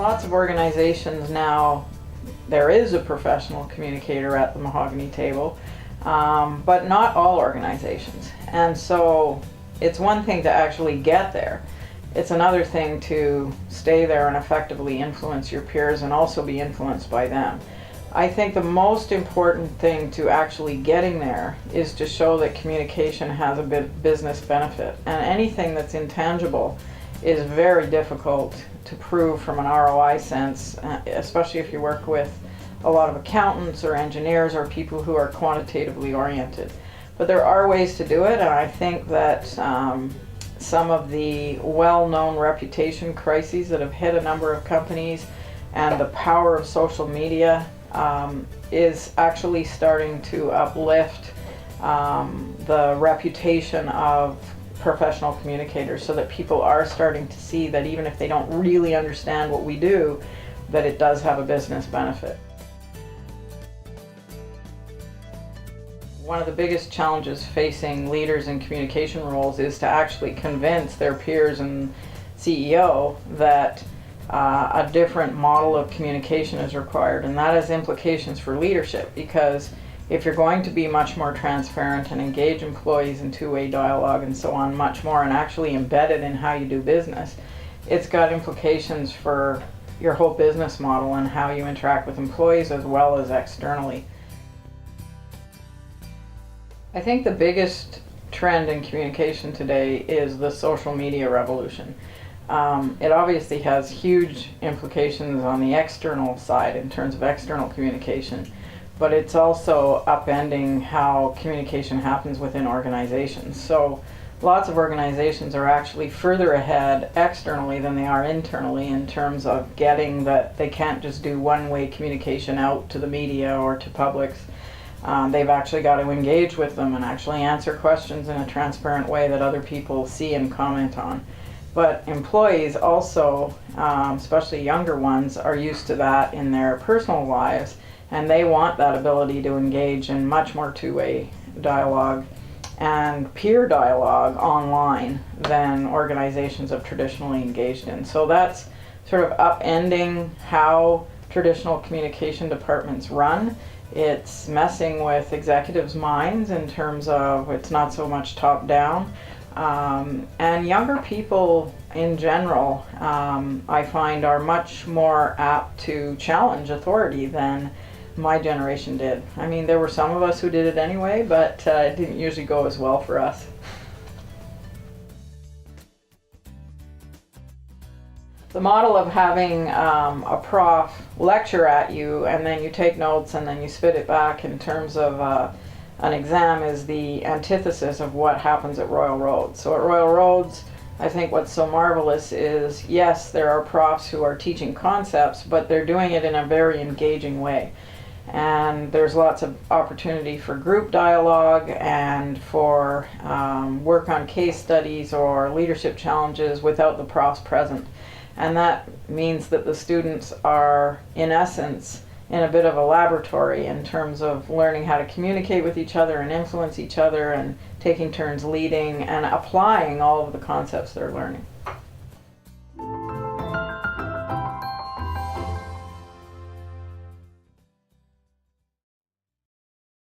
lots of organizations now, there is a professional communicator at the mahogany table, but not all organizations. And so it's one thing to actually get there. It's another thing to stay there and effectively influence your peers and also be influenced by them. I think the most important thing to actually getting there is to show that communication has a business benefit. And anything that's intangible is very difficult to prove from an ROI sense, especially if you work with a lot of accountants or engineers or people who are quantitatively oriented. But there are ways to do it, and I think that some of the well-known reputation crises that have hit a number of companies and the power of social media is actually starting to uplift the reputation of professional communicators, so that people are starting to see that even if they don't really understand what we do, that it does have a business benefit. One of the biggest challenges facing leaders in communication roles is to actually convince their peers and CEO that a different model of communication is required, and that has implications for leadership, because if you're going to be much more transparent and engage employees in two-way dialogue and so on much more and actually embed it in how you do business, it's got implications for your whole business model and how you interact with employees as well as externally. I think the biggest trend in communication today is the social media revolution. It obviously has huge implications on the external side in terms of external communication, but it's also upending how communication happens within organizations. So lots of organizations are actually further ahead externally than they are internally in terms of getting that they can't just do one-way communication out to the media or to publics. They've actually got to engage with them and actually answer questions in a transparent way that other people see and comment on. But employees also, especially younger ones, are used to that in their personal lives, and they want that ability to engage in much more two-way dialogue and peer dialogue online than organizations have traditionally engaged in. So that's sort of upending how traditional communication departments run. It's messing with executives' minds in terms of it's not so much top-down. And younger people in general, I find, are much more apt to challenge authority than my generation did. I mean, there were some of us who did it anyway, but it didn't usually go as well for us. The model of having a prof lecture at you and then you take notes and then you spit it back in terms of an exam is the antithesis of what happens at Royal Roads. So at Royal Roads, I think what's so marvelous is, yes, there are profs who are teaching concepts, but they're doing it in a very engaging way. And there's lots of opportunity for group dialogue and for work on case studies or leadership challenges without the profs present. And that means that the students are, in essence, in a bit of a laboratory in terms of learning how to communicate with each other and influence each other and taking turns leading and applying all of the concepts they're learning.